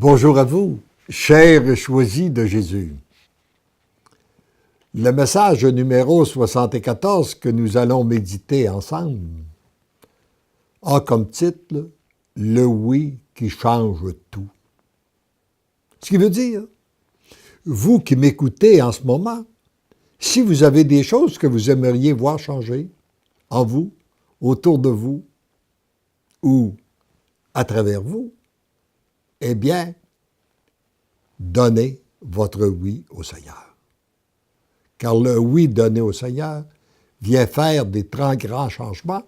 Bonjour à vous, chers choisis de Jésus. Le message numéro 74 que nous allons méditer ensemble a comme titre « Le oui qui change tout ». Ce qui veut dire, vous qui m'écoutez en ce moment, si vous avez des choses que vous aimeriez voir changer en vous, autour de vous ou à travers vous, eh bien, donnez votre oui au Seigneur. Car le oui donné au Seigneur vient faire des très grands changements.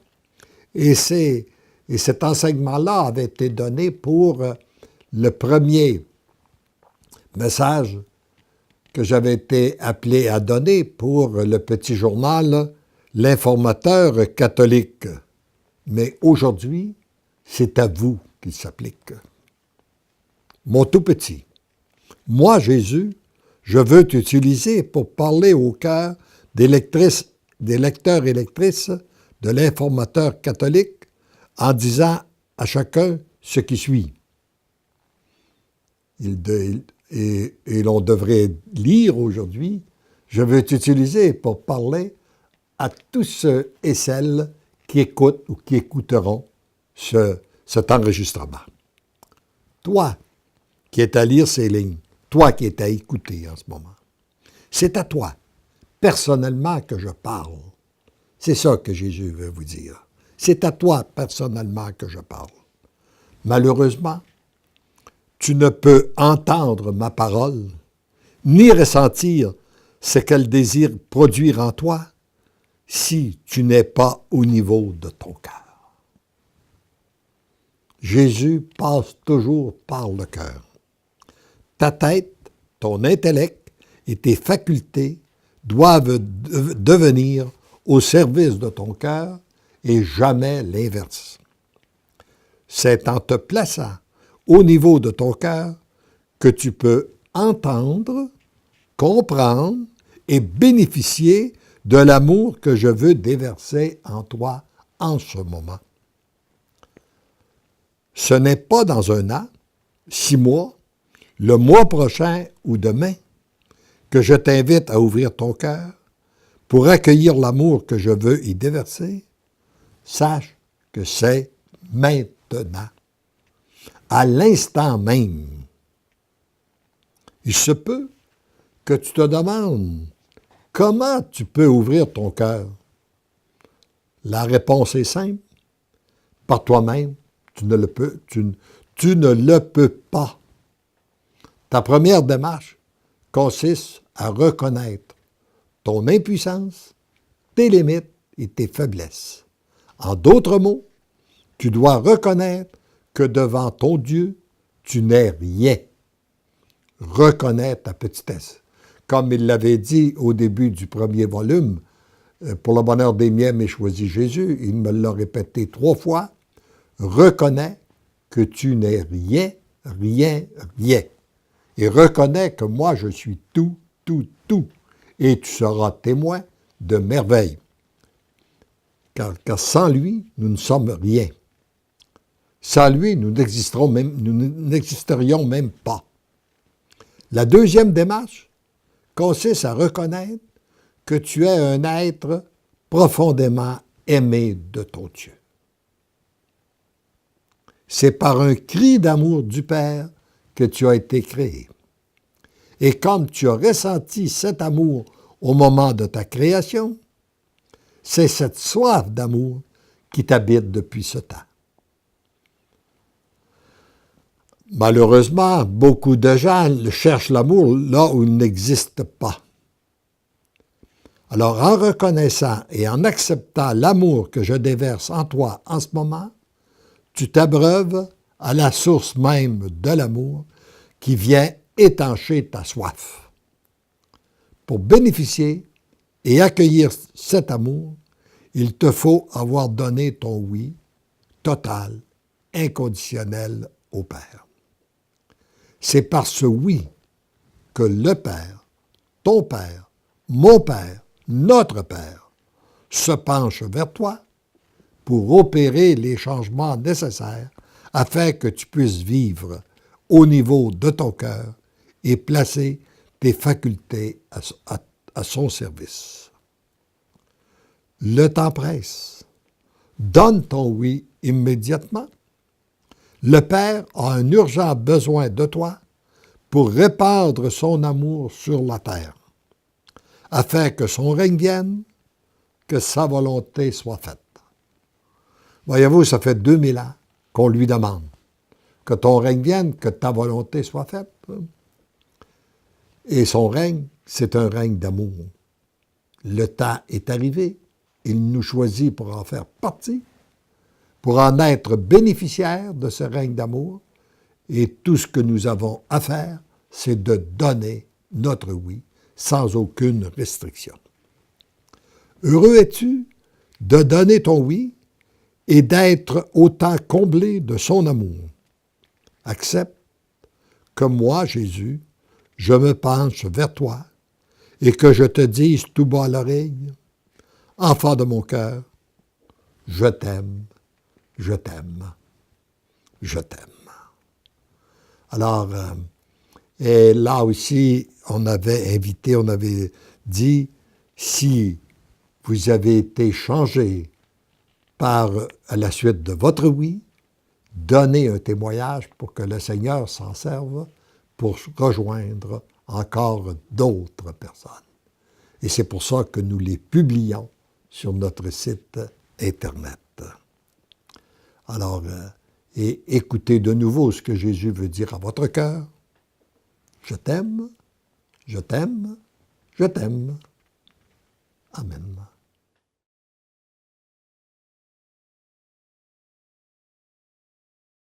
Et cet enseignement-là avait été donné pour le premier message que j'avais été appelé à donner pour le petit journal « L'Informateur catholique ». Mais aujourd'hui, c'est à vous qu'il s'applique. Mon tout petit, moi, Jésus, je veux t'utiliser pour parler au cœur des lecteurs et lectrices de l'Informateur catholique en disant à chacun ce qui suit. Et l'on devrait lire aujourd'hui, je veux t'utiliser pour parler à tous ceux et celles qui écoutent ou qui écouteront cet enregistrement. Toi qui es à lire ces lignes, toi qui es à écouter en ce moment, c'est à toi, personnellement, que je parle. C'est ça que Jésus veut vous dire. C'est à toi, personnellement, que je parle. Malheureusement, tu ne peux entendre ma parole, ni ressentir ce qu'elle désire produire en toi, si tu n'es pas au niveau de ton cœur. Jésus passe toujours par le cœur. Ta tête, ton intellect et tes facultés doivent devenir au service de ton cœur et jamais l'inverse. C'est en te plaçant au niveau de ton cœur que tu peux entendre, comprendre et bénéficier de l'amour que je veux déverser en toi en ce moment. Ce n'est pas dans un an, 6 mois, le mois prochain ou demain que je t'invite à ouvrir ton cœur pour accueillir l'amour que je veux y déverser. Sache que c'est maintenant, à l'instant même. Il se peut que tu te demandes comment tu peux ouvrir ton cœur. La réponse est simple. Par toi-même, tu ne le peux pas. Ta première démarche consiste à reconnaître ton impuissance, tes limites et tes faiblesses. En d'autres mots, tu dois reconnaître que devant ton Dieu, tu n'es rien. Reconnais ta petitesse. Comme il l'avait dit au début du premier volume, pour le bonheur des miens, mais choisis Jésus, il me l'a répété 3 fois, reconnais que tu n'es rien, rien, rien. Et reconnais que moi, je suis tout, tout, tout. Et tu seras témoin de merveilles. Car sans lui, nous ne sommes rien. Sans lui, nous n'existerions même pas. La deuxième démarche consiste à reconnaître que tu es un être profondément aimé de ton Dieu. C'est par un cri d'amour du Père que tu as été créé. Et comme tu as ressenti cet amour au moment de ta création, c'est cette soif d'amour qui t'habite depuis ce temps. Malheureusement, beaucoup de gens cherchent l'amour là où il n'existe pas. Alors, en reconnaissant et en acceptant l'amour que je déverse en toi en ce moment, tu t'abreuves à la source même de l'amour qui vient étancher ta soif. Pour bénéficier et accueillir cet amour, il te faut avoir donné ton oui total, inconditionnel au Père. C'est par ce oui que le Père, ton Père, mon Père, notre Père, se penche vers toi pour opérer les changements nécessaires afin que tu puisses vivre au niveau de ton cœur et placer tes facultés à son service. Le temps presse. Donne ton oui immédiatement. Le Père a un urgent besoin de toi pour répandre son amour sur la terre, afin que son règne vienne, que sa volonté soit faite. Voyez-vous, ça fait 2000 ans qu'on lui demande que ton règne vienne, que ta volonté soit faite. Et son règne, c'est un règne d'amour. Le temps est arrivé. Il nous choisit pour en faire partie, pour en être bénéficiaire de ce règne d'amour. Et tout ce que nous avons à faire, c'est de donner notre oui sans aucune restriction. Heureux es-tu de donner ton oui et d'être autant comblé de son amour. Accepte que moi, Jésus, je me penche vers toi et que je te dise tout bas à l'oreille, enfant de mon cœur, je t'aime, je t'aime, je t'aime. Alors, et là aussi, on avait dit, si vous avez été changé à la suite de votre oui, donnez un témoignage pour que le Seigneur s'en serve pour rejoindre encore d'autres personnes. Et c'est pour ça que nous les publions sur notre site Internet. Alors, et écoutez de nouveau ce que Jésus veut dire à votre cœur. Je t'aime, je t'aime, je t'aime. Amen.